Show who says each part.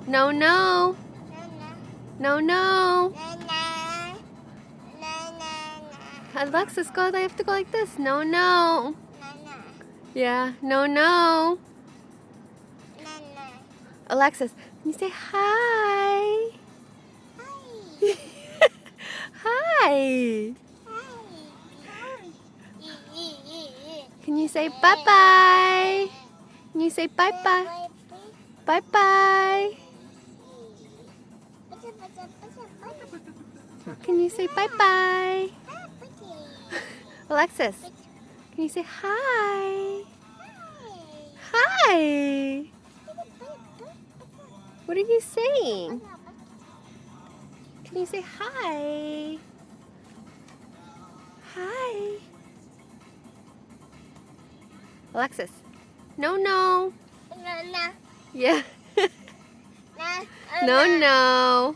Speaker 1: No, no. No, no. Alexis, go. I have to go like this. No, no. Yeah. No, no. Alexis, can you say hi? Hi. Can you say bye-bye? Can you say bye-bye? Bye-bye. Can you say bye-bye? Alexis, can you say hi? Hi. What are you saying? Can you say hi? Hi. Alexis. No, no. Yeah. No, no.